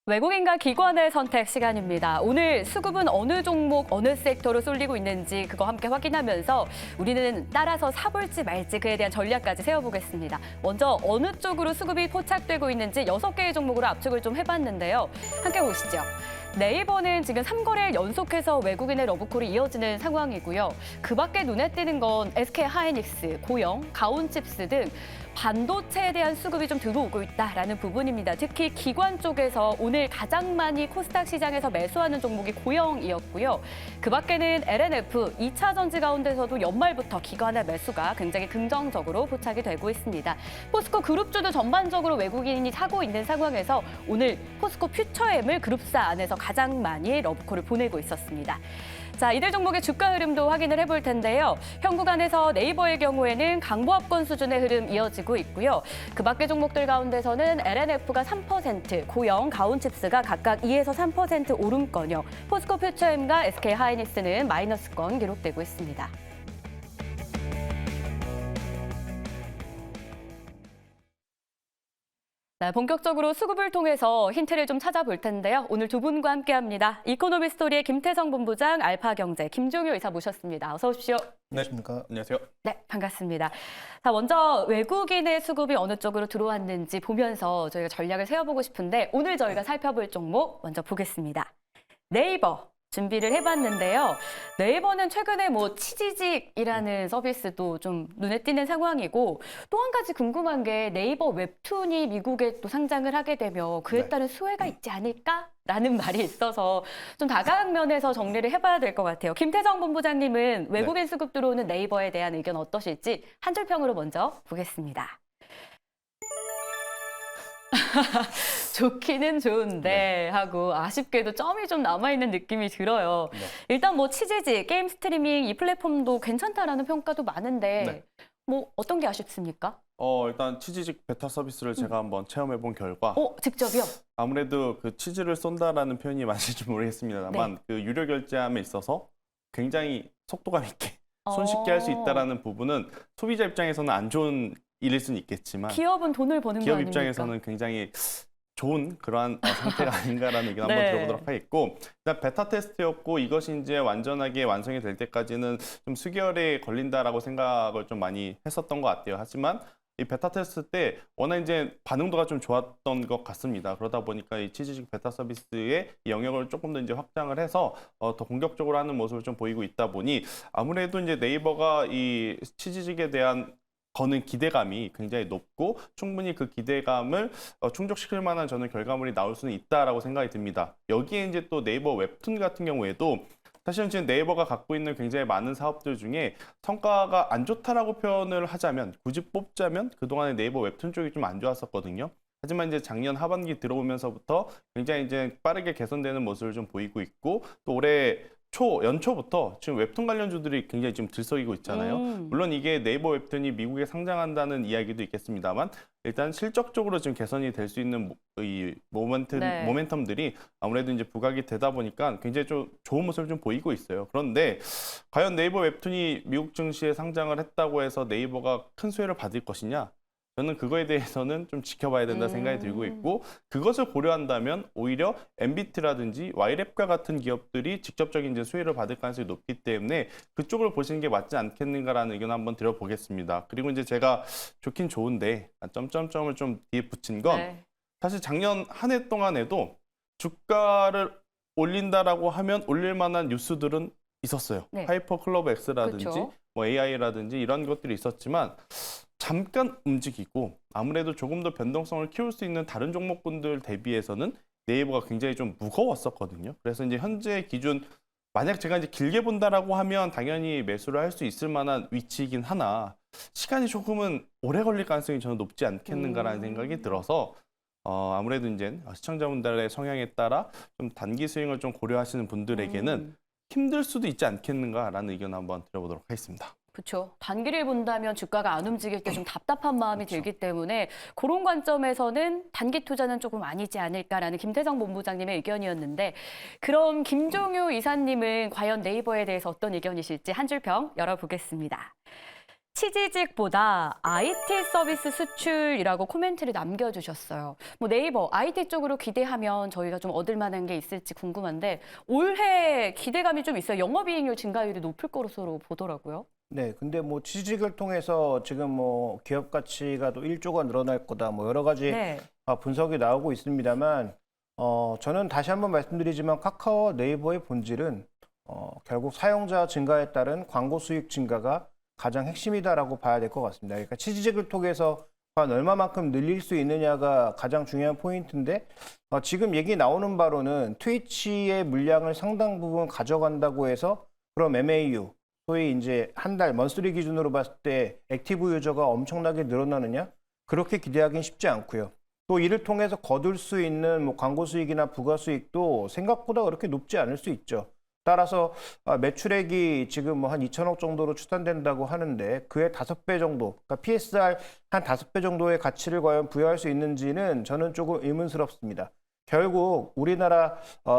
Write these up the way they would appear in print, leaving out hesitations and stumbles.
외국인과 기관의 선택 시간입니다. 오늘 수급은 어느 종목, 어느 섹터로 쏠리고 있는지 그거 함께 확인하면서 우리는 따라서 사볼지 말지 그에 대한 전략까지 세워보겠습니다. 먼저 어느 쪽으로 수급이 포착되고 있는지 6개의 종목으로 압축을 좀 해봤는데요. 함께 보시죠. 네이버는 지금 3거래일 연속해서 외국인의 러브콜이 이어지는 상황이고요. 그 밖에 눈에 띄는 건 SK하이닉스, 고영, 가온칩스 등 반도체에 대한 수급이 좀 들어오고 있다라는 부분입니다. 특히 기관 쪽에서 오늘 가장 많이 코스닥 시장에서 매수하는 종목이 고영이었고요. 그 밖에는 LNF, 2차 전지 가운데서도 연말부터 기관의 매수가 굉장히 긍정적으로 포착이 되고 있습니다. 포스코 그룹주도 전반적으로 외국인이 사고 있는 상황에서 오늘 포스코 퓨처엠을 그룹사 안에서 가장 많이 러브콜을 보내고 있었습니다. 자, 이들 종목의 주가 흐름도 확인을 해볼 텐데요. 현 구간에서 네이버의 경우에는 강보합권 수준의 흐름 이어지고 있고요. 그 밖의 종목들 가운데서는 LNF가 3%, 고영, 가온칩스가 각각 2에서 3% 오름권이요. 포스코 퓨처엠과 SK하이닉스는 마이너스권 기록되고 있습니다. 네, 본격적으로 수급을 통해서 힌트를 좀 찾아볼 텐데요. 오늘 두 분과 함께합니다. 이코노미 스토리의 김태성 본부장, 알파경제 김종효 이사 모셨습니다. 어서 오십시오. 안녕하십니까. 안녕하세요. 네, 반갑습니다. 자, 먼저 외국인의 수급이 어느 쪽으로 들어왔는지 보면서 저희가 전략을 세워보고 싶은데 오늘 저희가 살펴볼 종목 먼저 보겠습니다. 네이버. 준비를 해봤는데요. 네이버는 최근에 치지직이라는 서비스도 좀 눈에 띄는 상황이고 또 한 가지 궁금한 게 네이버 웹툰이 미국에 또 상장을 하게 되면 그에 따른 수혜가 있지 않을까라는 말이 있어서 좀 다각면에서 정리를 해봐야 될 것 같아요. 김태성 본부장님은 외국인 수급 들어오는 네이버에 대한 의견 어떠실지 한 줄 평으로 먼저 보겠습니다. 좋기는 좋은데 하고 아쉽게도 점이 좀 남아있는 느낌이 들어요. 일단 치지직, 게임 스트리밍 이 플랫폼도 괜찮다라는 평가도 많은데 어떤 게 아쉽습니까? 일단 치즈직 베타 서비스를 제가 한번 체험해 본 결과 직접이요? 아무래도 그 치즈를 쏜다라는 표현이 맞을지 모르겠습니다만 그 유료 결제함에 있어서 굉장히 속도감 있게 손쉽게 할 수 있다라는 부분은 소비자 입장에서는 안 좋은 일일 수는 있겠지만 기업은 돈을 버는 거 기업 아닙니까? 입장에서는 굉장히 좋은 그러한 상태가 아닌가라는 의견 한번 들어보도록 하겠고 일단 베타 테스트였고 이것이 이제 완전하게 완성이 될 때까지는 좀 수개월이 걸린다라고 생각을 좀 많이 했었던 것 같아요. 하지만 이 베타 테스트 때 워낙 이제 반응도가 좀 좋았던 것 같습니다. 그러다 보니까 이 치즈직 베타 서비스의 영역을 조금 더 이제 확장을 해서 더 공격적으로 하는 모습을 좀 보이고 있다 보니 아무래도 이제 네이버가 이 치즈직에 대한 거는 기대감이 굉장히 높고 충분히 그 기대감을 충족시킬 만한 저는 결과물이 나올 수는 있다라고 생각이 듭니다. 여기에 이제 또 네이버 웹툰 같은 경우에도 사실은 지금 네이버가 갖고 있는 굉장히 많은 사업들 중에 성과가 안 좋다라고 표현을 하자면 굳이 뽑자면 그동안에 네이버 웹툰 쪽이 좀 안 좋았었거든요. 하지만 이제 작년 하반기 들어오면서부터 굉장히 이제 빠르게 개선되는 모습을 좀 보이고 있고 또 올해 연초부터 지금 웹툰 관련주들이 굉장히 지금 들썩이고 있잖아요. 물론 이게 네이버 웹툰이 미국에 상장한다는 이야기도 있겠습니다만 일단 실적적으로 지금 개선이 될 수 있는 이 모멘텀들이 아무래도 이제 부각이 되다 보니까 굉장히 좀 좋은 모습을 좀 보이고 있어요. 그런데 과연 네이버 웹툰이 미국 증시에 상장을 했다고 해서 네이버가 큰 수혜를 받을 것이냐? 저는 그거에 대해서는 좀 지켜봐야 된다 생각이 들고 있고 그것을 고려한다면 오히려 엔비트라든지 와이랩과 같은 기업들이 직접적인 이제 수혜를 받을 가능성이 높기 때문에 그쪽을 보시는 게 맞지 않겠는가라는 의견 한번 드려보겠습니다. 그리고 이제 제가 좋긴 좋은데 점점점을 좀 뒤에 붙인 건 사실 작년 한 해 동안에도 주가를 올린다라고 하면 올릴 만한 뉴스들은 있었어요. 하이퍼 클럽 X라든지 AI라든지 이런 것들이 있었지만 잠깐 움직이고 아무래도 조금 더 변동성을 키울 수 있는 다른 종목군들 대비해서는 네이버가 굉장히 좀 무거웠었거든요. 그래서 이제 현재 기준 만약 제가 이제 길게 본다라고 하면 당연히 매수를 할 수 있을 만한 위치이긴 하나 시간이 조금은 오래 걸릴 가능성이 저는 높지 않겠는가라는 생각이 들어서 아무래도 이제 시청자분들의 성향에 따라 좀 단기 스윙을 좀 고려하시는 분들에게는 힘들 수도 있지 않겠는가라는 의견 한번 드려보도록 하겠습니다. 그렇죠. 단기를 본다면 주가가 안 움직일 때 좀 답답한 마음이 들기 때문에 그런 관점에서는 단기 투자는 조금 아니지 않을까라는 김태성 본부장님의 의견이었는데 그럼 김종효 이사님은 과연 네이버에 대해서 어떤 의견이실지 한 줄 평 열어보겠습니다. 치지직보다 IT 서비스 수출이라고 코멘트를 남겨주셨어요. 뭐 네이버 IT 쪽으로 기대하면 저희가 좀 얻을 만한 게 있을지 궁금한데 올해 기대감이 좀 있어요. 영업이익률 증가율이 높을 것으로 보더라고요. 네, 근데 뭐 취직을 통해서 지금 뭐 기업 가치가 또 1조가 늘어날 거다, 뭐 여러 가지 네. 분석이 나오고 있습니다만, 저는 다시 한번 말씀드리지만 카카오 네이버의 본질은 결국 사용자 증가에 따른 광고 수익 증가가 가장 핵심이다라고 봐야 될 것 같습니다. 그러니까 취직을 통해서 과연 얼마만큼 늘릴 수 있느냐가 가장 중요한 포인트인데, 지금 얘기 나오는 바로는 트위치의 물량을 상당 부분 가져간다고 해서 그럼 MAU, 소위 이제 한 달 먼스리 기준으로 봤을 때 액티브 유저가 엄청나게 늘어나느냐? 그렇게 기대하기는 쉽지 않고요. 또 이를 통해서 거둘 수 있는 뭐 광고 수익이나 부가 수익도 생각보다 그렇게 높지 않을 수 있죠. 따라서 매출액이 지금 뭐 한 2천억 정도로 추산된다고 하는데 그의 5배 정도, 그러니까 PSR 한 5배 정도의 가치를 과연 부여할 수 있는지는 저는 조금 의문스럽습니다. 결국 우리나라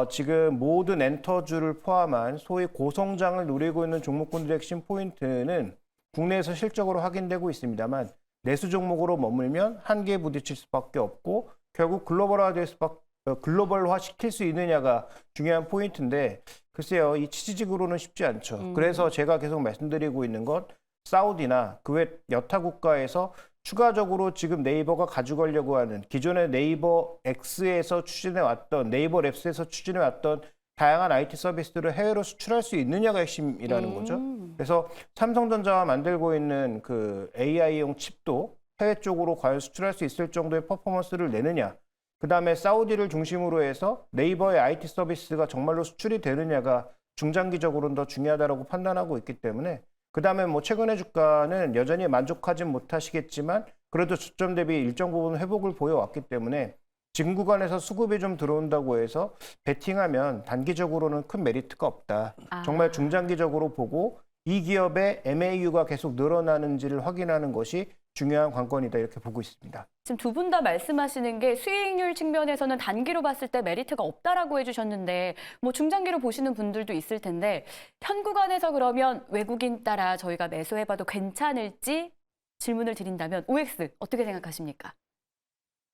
지금 모든 엔터주를 포함한 소위 고성장을 노리고 있는 종목군들의 핵심 포인트는 국내에서 실적으로 확인되고 있습니다만 내수 종목으로 머물면 한계에 부딪힐 수밖에 없고 결국 글로벌화 시킬 수 있느냐가 중요한 포인트인데 글쎄요, 이 취지직으로는 쉽지 않죠. 그래서 제가 계속 말씀드리고 있는 건 사우디나 그 외 여타 국가에서 추가적으로 지금 네이버가 가져가려고 하는 기존의 네이버 X에서 추진해왔던 네이버 랩스에서 추진해왔던 다양한 IT 서비스들을 해외로 수출할 수 있느냐가 핵심이라는 거죠. 그래서 삼성전자와 만들고 있는 그 AI용 칩도 해외 쪽으로 과연 수출할 수 있을 정도의 퍼포먼스를 내느냐. 그 다음에 사우디를 중심으로 해서 네이버의 IT 서비스가 정말로 수출이 되느냐가 중장기적으로는 더 중요하다고 판단하고 있기 때문에 그 다음에 뭐 최근의 주가는 여전히 만족하진 못하시겠지만 그래도 저점 대비 일정 부분 회복을 보여왔기 때문에 지금 구간에서 수급이 좀 들어온다고 해서 베팅하면 단기적으로는 큰 메리트가 없다. 정말 중장기적으로 보고 이 기업의 MAU가 계속 늘어나는지를 확인하는 것이 중요한 관건이다 이렇게 보고 있습니다. 지금 두 분 다 말씀하시는 게 수익률 측면에서는 단기로 봤을 때 메리트가 없다라고 해주셨는데 뭐 중장기로 보시는 분들도 있을 텐데 현 구간에서 그러면 외국인 따라 저희가 매수해봐도 괜찮을지 질문을 드린다면 OX 어떻게 생각하십니까?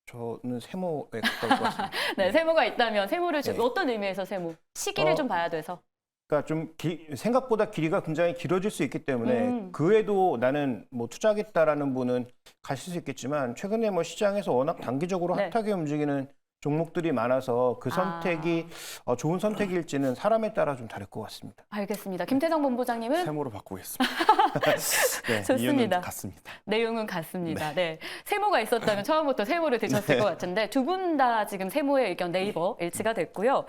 저는 세모에 가까울 것 같습니다. 네, 세모가 있다면 세모를 네. 어떤 의미에서 세모? 시기를 좀 봐야 돼서. 그러니까 좀 생각보다 길이가 굉장히 길어질 수 있기 때문에 그 외에도 나는 뭐 투자하겠다라는 분은 가실 수 있겠지만 최근에 뭐 시장에서 워낙 단기적으로 네. 핫하게 움직이는 종목들이 많아서 그 선택이 좋은 선택일지는 사람에 따라 좀 다를 것 같습니다. 알겠습니다. 김태성 본부장님은 세모로 바꾸겠습니다. 네, 좋습니다. 이유는 같습니다. 내용은 같습니다. 네. 세모가 있었다면 처음부터 세모를 드셨을 것 같은데 두 분 다 지금 세모의 의견 네이버 일치가 됐고요.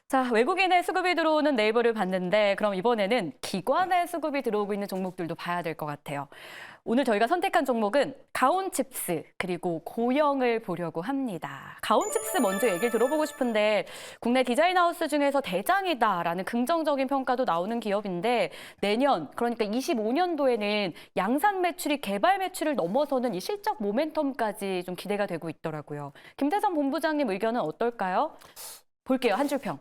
자, 외국인의 수급이 들어오는 네이버를 봤는데 그럼 이번에는 기관의 수급이 들어오고 있는 종목들도 봐야 될 것 같아요. 오늘 저희가 선택한 종목은 가온칩스 그리고 고영을 보려고 합니다. 가온칩스 먼저 얘기를 들어보고 싶은데 국내 디자인 하우스 중에서 대장이다라는 긍정적인 평가도 나오는 기업인데 내년 그러니까 25년도에는 양산 매출이 개발 매출을 넘어서는 이 실적 모멘텀까지 좀 기대가 되고 있더라고요. 김태선 본부장님 의견은 어떨까요? 볼게요. 한 줄 평.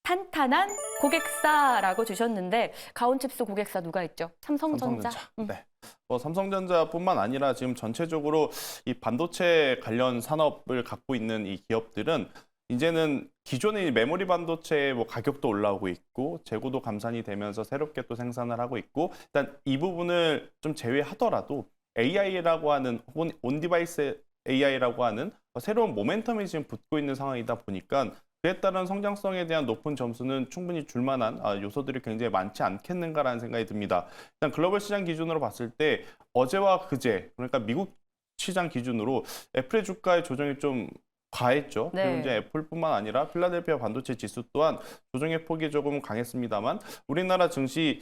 탄탄한 고객사라고 주셨는데 가온칩스 고객사 누가 있죠? 삼성전자. 네. 삼성전자뿐만 아니라 지금 전체적으로 이 반도체 관련 산업을 갖고 있는 이 기업들은 이제는 기존의 메모리 반도체의 뭐 가격도 올라오고 있고 재고도 감산이 되면서 새롭게 또 생산을 하고 있고 일단 이 부분을 좀 제외하더라도 AI라고 하는 혹은 온디바이스 AI라고 하는 새로운 모멘텀이 지금 붙고 있는 상황이다 보니까 그에 따른 성장성에 대한 높은 점수는 충분히 줄 만한 요소들이 굉장히 많지 않겠는가라는 생각이 듭니다. 일단 글로벌 시장 기준으로 봤을 때 어제와 그제 그러니까 미국 시장 기준으로 애플의 주가의 조정이 좀 과했죠. 네. 그리고 이제 애플뿐만 아니라 필라델피아 반도체 지수 또한 조정의 폭이 조금 강했습니다만 우리나라 증시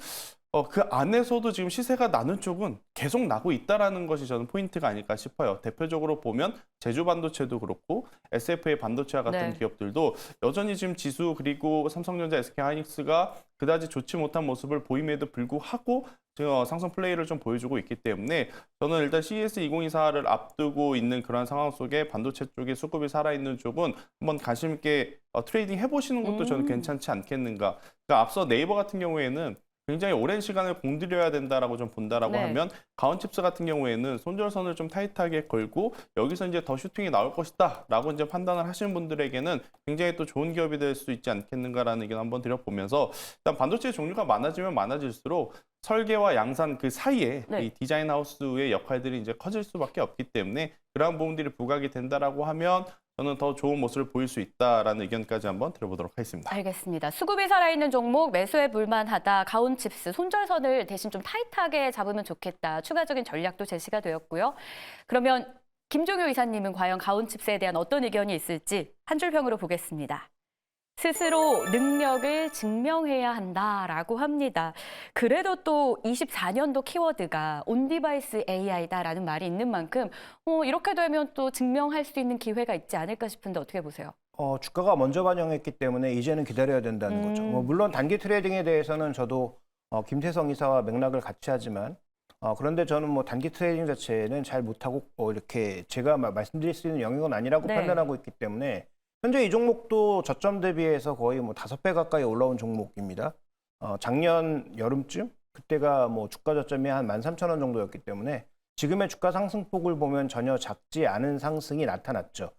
그 안에서도 지금 시세가 나는 쪽은 계속 나고 있다라는 것이 저는 포인트가 아닐까 싶어요. 대표적으로 보면 제주 반도체도 그렇고 SFA 반도체와 같은 네. 기업들도 여전히 지금 지수 그리고 삼성전자, SK하이닉스가 그다지 좋지 못한 모습을 보임에도 불구하고 지금 상승 플레이를 좀 보여주고 있기 때문에 저는 일단 CES 2024를 앞두고 있는 그런 상황 속에 반도체 쪽에 수급이 살아있는 쪽은 한번 관심 있게 트레이딩 해보시는 것도 저는 괜찮지 않겠는가. 그러니까 앞서 네이버 같은 경우에는 굉장히 오랜 시간을 공들여야 된다라고 좀 본다라고 네. 하면 가온칩스 같은 경우에는 손절선을 좀 타이트하게 걸고 여기서 이제 더 슈팅이 나올 것이다라고 이제 판단을 하시는 분들에게는 굉장히 또 좋은 기업이 될 수 있지 않겠는가라는 의견 한번 드려보면서 일단 반도체 종류가 많아지면 많아질수록 설계와 양산 그 사이에 네. 이 디자인 하우스의 역할들이 이제 커질 수밖에 없기 때문에 그러한 부분들이 부각이 된다라고 하면 저는 더 좋은 모습을 보일 수 있다라는 의견까지 한번 들어보도록 하겠습니다. 알겠습니다. 수급이 살아있는 종목 매수해 볼만하다. 가온칩스 손절선을 대신 좀 타이트하게 잡으면 좋겠다. 추가적인 전략도 제시가 되었고요. 그러면 김종효 이사님은 과연 가온칩스에 대한 어떤 의견이 있을지 한 줄 평으로 보겠습니다. 스스로 능력을 증명해야 한다라고 합니다. 그래도 또 24년도 키워드가 온디바이스 AI다라는 말이 있는 만큼 이렇게 되면 또 증명할 수 있는 기회가 있지 않을까 싶은데 어떻게 보세요? 주가가 먼저 반영했기 때문에 이제는 기다려야 된다는 거죠. 물론 단기 트레이딩에 대해서는 저도 김태성 이사와 맥락을 같이 하지만 그런데 저는 뭐 단기 트레이딩 자체는 잘 못하고 이렇게 제가 말씀드릴 수 있는 영역은 아니라고 네. 판단하고 있기 때문에 현재 이 종목도 저점 대비해서 거의 뭐 5배 가까이 올라온 종목입니다. 작년 여름쯤 그때가 뭐 주가 저점이 한 13,000원 정도였기 때문에 지금의 주가 상승폭을 보면 전혀 작지 않은 상승이 나타났죠.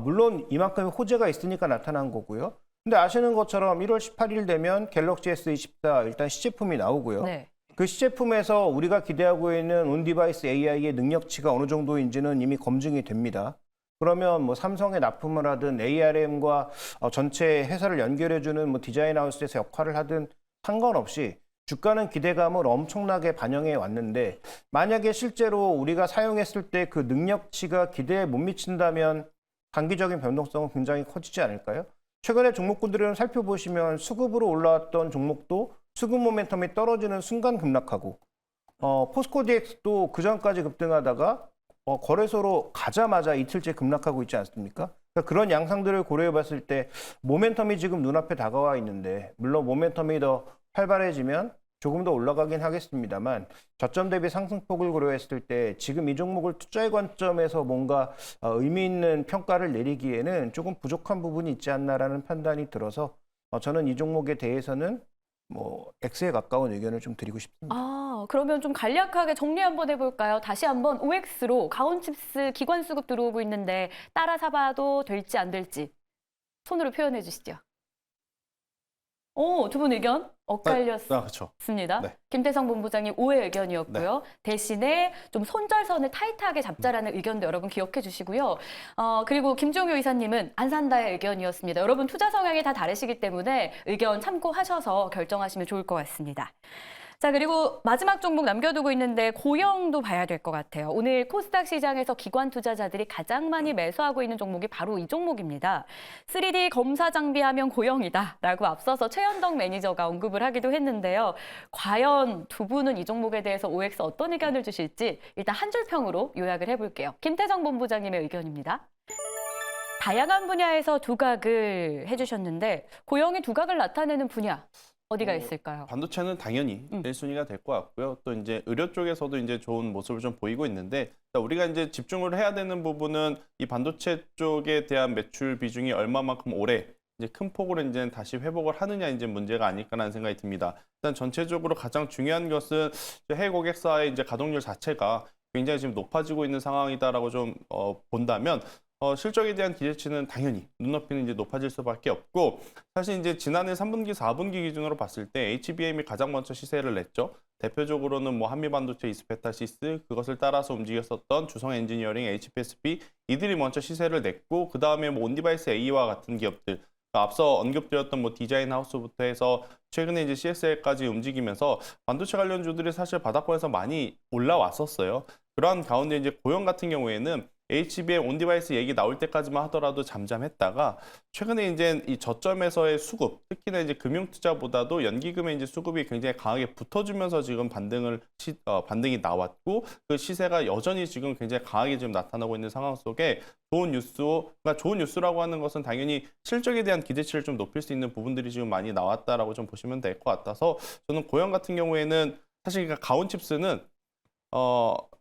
물론 이만큼의 호재가 있으니까 나타난 거고요. 근데 아시는 것처럼 1월 18일 되면 갤럭시 S24 일단 시제품이 나오고요. 네. 그 시제품에서 우리가 기대하고 있는 온디바이스 AI의 능력치가 어느 정도인지는 이미 검증이 됩니다. 그러면 뭐 삼성에 납품을 하든 ARM과 전체 회사를 연결해주는 뭐 디자인 하우스에서 역할을 하든 상관없이 주가는 기대감을 엄청나게 반영해 왔는데 만약에 실제로 우리가 사용했을 때 그 능력치가 기대에 못 미친다면 단기적인 변동성은 굉장히 커지지 않을까요? 최근에 종목군들을 살펴보시면 수급으로 올라왔던 종목도 수급 모멘텀이 떨어지는 순간 급락하고 포스코 DX도 그 전까지 급등하다가 거래소로 가자마자 이틀째 급락하고 있지 않습니까? 그러니까 그런 양상들을 고려해 봤을 때 모멘텀이 지금 눈앞에 다가와 있는데 물론 모멘텀이 더 활발해지면 조금 더 올라가긴 하겠습니다만 저점 대비 상승폭을 고려했을 때 지금 이 종목을 투자의 관점에서 뭔가 의미 있는 평가를 내리기에는 조금 부족한 부분이 있지 않나라는 판단이 들어서 저는 이 종목에 대해서는 뭐 X에 가까운 의견을 좀 드리고 싶습니다. 그러면 좀 간략하게 정리 한번 해볼까요? 다시 한번 OX로 가온칩스 기관 수급 들어오고 있는데 따라 사봐도 될지 안 될지 손으로 표현해 주시죠. 두 분 의견 엇갈렸습니다. 그렇죠. 네. 김태성 본부장님 오해 의견이었고요. 대신에 좀 손절선을 타이트하게 잡자라는 의견도 여러분 기억해 주시고요. 그리고 김종효 이사님은 안 산다의 의견이었습니다. 여러분 투자 성향이 다 다르시기 때문에 의견 참고하셔서 결정하시면 좋을 것 같습니다. 자, 그리고 마지막 종목 남겨두고 있는데 고영도 봐야 될 것 같아요. 오늘 코스닥 시장에서 기관 투자자들이 가장 많이 매수하고 있는 종목이 바로 이 종목입니다. 3D 검사 장비하면 고영이다라고 앞서서 최현덕 매니저가 언급을 하기도 했는데요. 과연 두 분은 이 종목에 대해서 OX 어떤 의견을 주실지 일단 한 줄 평으로 요약을 해볼게요. 김태성 본부장님의 의견입니다. 다양한 분야에서 두각을 해주셨는데 고영이 두각을 나타내는 분야 어디가 있을까요? 반도체는 당연히 1순위가 될 것 같고요. 또 이제 의료 쪽에서도 이제 좋은 모습을 좀 보이고 있는데 우리가 이제 집중을 해야 되는 부분은 이 반도체 쪽에 대한 매출 비중이 얼마만큼 올해 이제 큰 폭으로 이제 다시 회복을 하느냐 이제 문제가 아닐까라는 생각이 듭니다. 일단 전체적으로 가장 중요한 것은 해외 고객사의 이제 가동률 자체가 굉장히 지금 높아지고 있는 상황이다라고 좀 본다면 실적에 대한 기대치는 당연히 눈높이는 이제 높아질 수밖에 없고 사실 이제 지난해 3분기, 4분기 기준으로 봤을 때 HBM이 가장 먼저 시세를 냈죠. 대표적으로는 뭐 한미반도체, 이스페타시스 그것을 따라서 움직였었던 주성 엔지니어링, HPSP 이들이 먼저 시세를 냈고 그 다음에 뭐 온디바이스 A와 같은 기업들 앞서 언급드렸던 뭐 디자인 하우스부터 해서 최근에 이제 CSL까지 움직이면서 반도체 관련주들이 사실 바닥권에서 많이 올라왔었어요. 그러한 가운데 이제 고영 같은 경우에는 HBM 온디바이스 얘기 나올 때까지만 하더라도 잠잠했다가 최근에 이제 이 저점에서의 수급, 특히나 이제 금융투자보다도 연기금의 이제 수급이 굉장히 강하게 붙어주면서 지금 반등이 나왔고 그 시세가 여전히 지금 굉장히 강하게 지금 나타나고 있는 상황 속에 좋은 뉴스라고 하는 것은 당연히 실적에 대한 기대치를 좀 높일 수 있는 부분들이 지금 많이 나왔다라고 좀 보시면 될 것 같아서 저는 고영 같은 경우에는 사실 그러니까 가온칩스는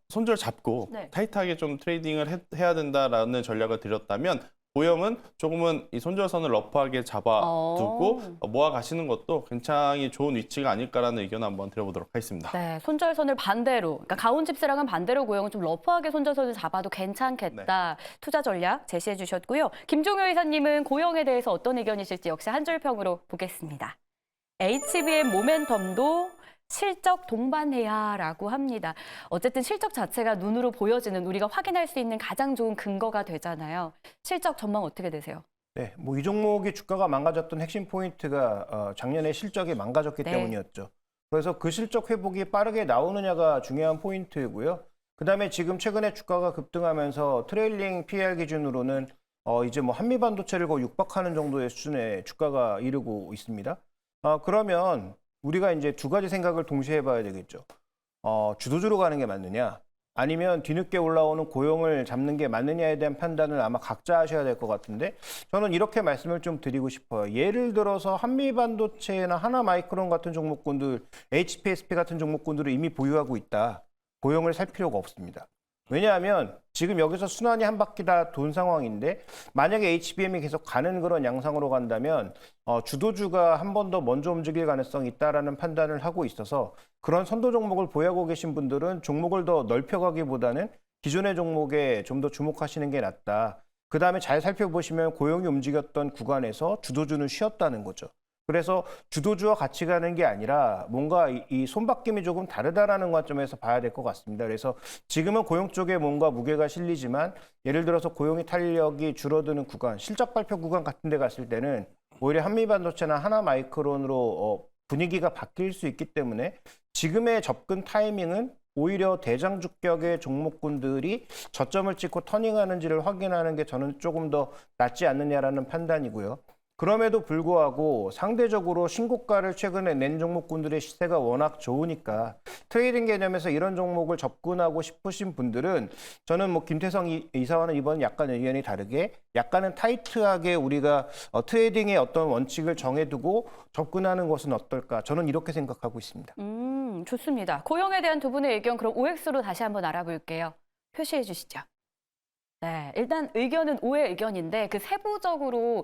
손절 잡고 타이트하게 좀 트레이딩을 해야 된다라는 전략을 드렸다면 고영은 조금은 이 손절선을 러프하게 잡아두고 모아 가시는 것도 굉장히 좋은 위치가 아닐까라는 의견을 한번 드려보도록 하겠습니다. 네, 손절선을 반대로, 그러니까 가온칩스랑은 반대로 고영은 좀 러프하게 손절선을 잡아도 괜찮겠다. 투자 전략 제시해 주셨고요. 김종효 이사님은 고영에 대해서 어떤 의견이실지 역시 한 줄 평으로 보겠습니다. HBM 모멘텀도 실적 동반해야라고 합니다. 어쨌든 실적 자체가 눈으로 보여지는 우리가 확인할 수 있는 가장 좋은 근거가 되잖아요. 실적 전망 어떻게 되세요? 네, 뭐 이 종목이 주가가 망가졌던 핵심 포인트가 작년에 실적이 망가졌기 네. 때문이었죠. 그래서 그 실적 회복이 빠르게 나오느냐가 중요한 포인트고요. 그다음에 지금 최근에 주가가 급등하면서 트레일링 PER 기준으로는 이제 뭐 한미 반도체를 거의 육박하는 정도의 수준의 주가가 이르고 있습니다. 그러면 우리가 이제 두 가지 생각을 동시에 해봐야 되겠죠. 주도주로 가는 게 맞느냐, 아니면 뒤늦게 올라오는 고용을 잡는 게 맞느냐에 대한 판단을 아마 각자 하셔야 될 것 같은데, 저는 이렇게 말씀을 좀 드리고 싶어요. 예를 들어서 한미반도체나 하나마이크론 같은 종목군들, HPSP 같은 종목군들을 이미 보유하고 있다. 고용을 살 필요가 없습니다. 왜냐하면 지금 여기서 순환이 한 바퀴 다 돈 상황인데, 만약에 HBM이 계속 가는 그런 양상으로 간다면 주도주가 한 번 더 먼저 움직일 가능성이 있다라는 판단을 하고 있어서, 그런 선도 종목을 보유하고 계신 분들은 종목을 더 넓혀가기보다는 기존의 종목에 좀 더 주목하시는 게 낫다. 그 다음에 잘 살펴보시면 고용이 움직였던 구간에서 주도주는 쉬었다는 거죠. 그래서 주도주와 같이 가는 게 아니라 뭔가 이 손바뀜이 조금 다르다라는 관점에서 봐야 될 것 같습니다. 그래서 지금은 고용 쪽에 뭔가 무게가 실리지만, 예를 들어서 고용이 탄력이 줄어드는 구간, 실적 발표 구간 같은 데 갔을 때는 오히려 한미반도체나 하나마이크론으로 분위기가 바뀔 수 있기 때문에 지금의 접근 타이밍은 오히려 대장주격의 종목군들이 저점을 찍고 터닝하는지를 확인하는 게 저는 조금 더 낫지 않느냐라는 판단이고요. 그럼에도 불구하고 상대적으로 신고가를 최근에 낸 종목군들의 시세가 워낙 좋으니까 트레이딩 개념에서 이런 종목을 접근하고 싶으신 분들은, 저는 뭐 김태성 이사와는 이번 약간 의견이 다르게 약간은 타이트하게 우리가 트레이딩의 어떤 원칙을 정해두고 접근하는 것은 어떨까, 저는 이렇게 생각하고 있습니다. 좋습니다. 고용에 대한 두 분의 의견 그럼 OX로 다시 한번 알아볼게요. 표시해 주시죠. 네, 일단 의견은 오해 의견인데 그 세부적으로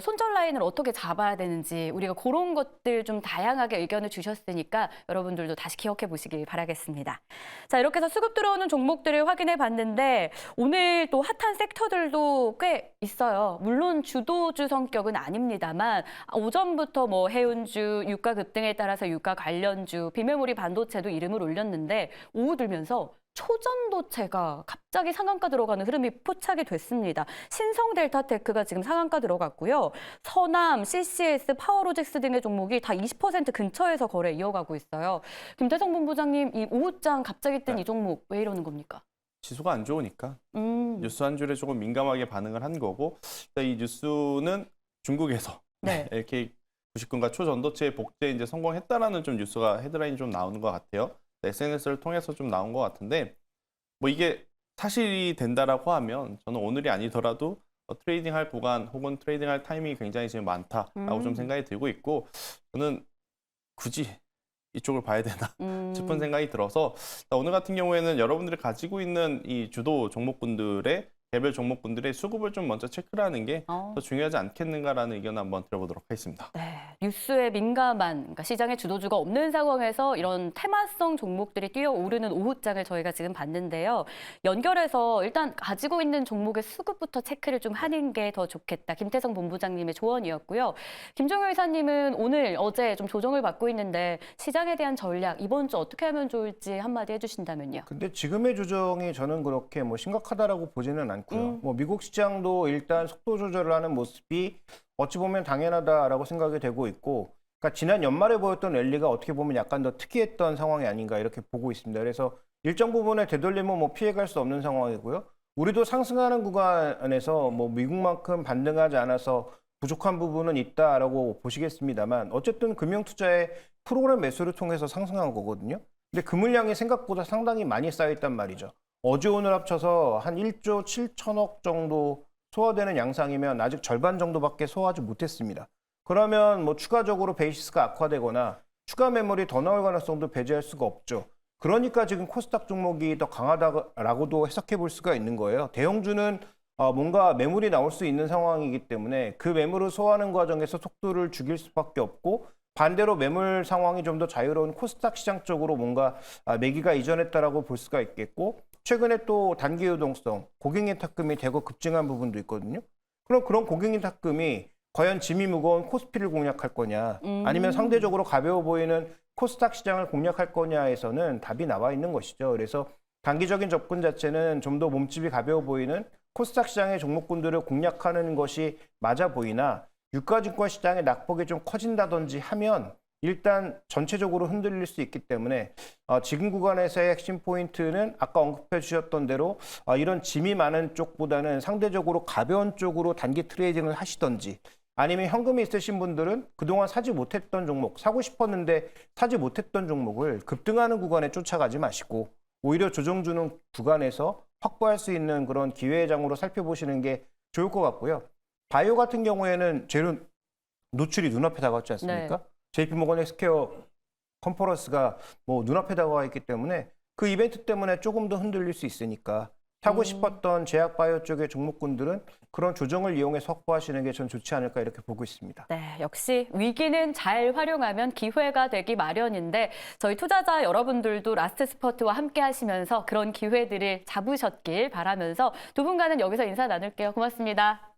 손절 라인을 어떻게 잡아야 되는지 우리가 그런 것들 좀 다양하게 의견을 주셨으니까 여러분들도 다시 기억해 보시길 바라겠습니다. 자, 이렇게 해서 수급 들어오는 종목들을 확인해 봤는데 오늘 또 핫한 섹터들도 꽤 있어요. 물론 주도주 성격은 아닙니다만 오전부터 뭐 해운주, 유가 급등에 따라서 유가 관련주, 비메모리 반도체도 이름을 올렸는데 오후 들면서 초전도체가 갑자기 상한가 들어가는 흐름이 포착이 됐습니다. 신성델타테크가 지금 상한가 들어갔고요. 서남, CCS, 파워로직스 등의 종목이 다 20% 근처에서 거래 이어가고 있어요. 김태성 본부장님, 이 오후장 갑자기 뜬 이 종목 왜 이러는 겁니까? 지수가 안 좋으니까 뉴스 한 줄에 조금 민감하게 반응을 한 거고, 이 뉴스는 중국에서 네. LK99가 초전도체 복제 이제 성공했다라는 좀 뉴스가 헤드라인이 좀 나오는 것 같아요. SNS를 통해서 좀 나온 것 같은데, 뭐 이게 사실이 된다라고 하면 저는 오늘이 아니더라도 트레이딩 할 구간 혹은 트레이딩 할 타이밍이 굉장히 지금 많다라고 좀 생각이 들고 있고, 저는 굳이 이쪽을 봐야 되나 싶은 생각이 들어서, 오늘 같은 경우에는 여러분들이 가지고 있는 이 주도 종목군들의 개별 종목군들의 수급을 좀 먼저 체크를 하는 게 더 중요하지 않겠는가라는 의견을 한번 들어보도록 하겠습니다. 네, 뉴스에 민감한, 그러니까 시장에 주도주가 없는 상황에서 이런 테마성 종목들이 뛰어오르는 오후장을 저희가 지금 봤는데요. 연결해서 일단 가지고 있는 종목의 수급부터 체크를 좀 하는 게 더 좋겠다. 김태성 본부장님의 조언이었고요. 김종효 이사님은 오늘, 어제 좀 조정을 받고 있는데 시장에 대한 전략, 이번 주 어떻게 하면 좋을지 한마디 해주신다면요. 근데 지금의 조정이 저는 그렇게 뭐 심각하다라고 보지는 않고요. 뭐 미국 시장도 일단 속도 조절을 하는 모습이 어찌 보면 당연하다라고 생각이 되고 있고, 그러니까 지난 연말에 보였던 랠리가 어떻게 보면 약간 더 특이했던 상황이 아닌가 이렇게 보고 있습니다. 그래서 일정 부분의 되돌림은 뭐 피해갈 수 없는 상황이고요. 우리도 상승하는 구간에서 뭐 미국만큼 반등하지 않아서 부족한 부분은 있다라고 보시겠습니다만, 어쨌든 금융투자의 프로그램 매수를 통해서 상승한 거거든요. 근데 그 물량이 생각보다 상당히 많이 쌓여있단 말이죠. 어제 오늘 합쳐서 한 1조 7천억 정도 소화되는 양상이면 아직 절반 정도밖에 소화하지 못했습니다. 그러면 뭐 추가적으로 베이시스가 악화되거나 추가 매물이 더 나올 가능성도 배제할 수가 없죠. 그러니까 지금 코스닥 종목이 더 강하다라고도 해석해 볼 수가 있는 거예요. 대형주는 뭔가 매물이 나올 수 있는 상황이기 때문에 그 매물을 소화하는 과정에서 속도를 죽일 수밖에 없고 반대로 매물 상황이 좀 더 자유로운 코스닥 시장 쪽으로 뭔가 매기가 이전했다라고 볼 수가 있겠고 최근에 또 단기 유동성, 고객님 탁금이 대거 급증한 부분도 있거든요. 그럼 그런 고객님 탁금이 과연 짐이 무거운 코스피를 공략할 거냐 아니면 상대적으로 가벼워 보이는 코스닥 시장을 공략할 거냐에서는 답이 나와 있는 것이죠. 그래서 단기적인 접근 자체는 좀 더 몸집이 가벼워 보이는 코스닥 시장의 종목군들을 공략하는 것이 맞아 보이나 유가증권 시장의 낙폭이 좀 커진다든지 하면 일단 전체적으로 흔들릴 수 있기 때문에 지금 구간에서의 핵심 포인트는 아까 언급해 주셨던 대로 이런 짐이 많은 쪽보다는 상대적으로 가벼운 쪽으로 단기 트레이딩을 하시던지 아니면 현금이 있으신 분들은 그동안 사지 못했던 종목, 사고 싶었는데 사지 못했던 종목을 급등하는 구간에 쫓아가지 마시고 오히려 조정 주는 구간에서 확보할 수 있는 그런 기회의 장으로 살펴보시는 게 좋을 것 같고요. 바이오 같은 경우에는 재료 노출이 눈앞에 다가왔지 않습니까? 네. JP모건 헬스케어 컨퍼런스가 뭐 눈앞에 다가와 있기 때문에 그 이벤트 때문에 조금 더 흔들릴 수 있으니까 사고 싶었던 제약 바이오 쪽의 종목군들은 그런 조정을 이용해서 확보하시는 게 전 좋지 않을까 이렇게 보고 있습니다. 네, 역시 위기는 잘 활용하면 기회가 되기 마련인데 저희 투자자 여러분들도 라스트 스퍼트와 함께 하시면서 그런 기회들을 잡으셨길 바라면서 두 분과는 여기서 인사 나눌게요. 고맙습니다.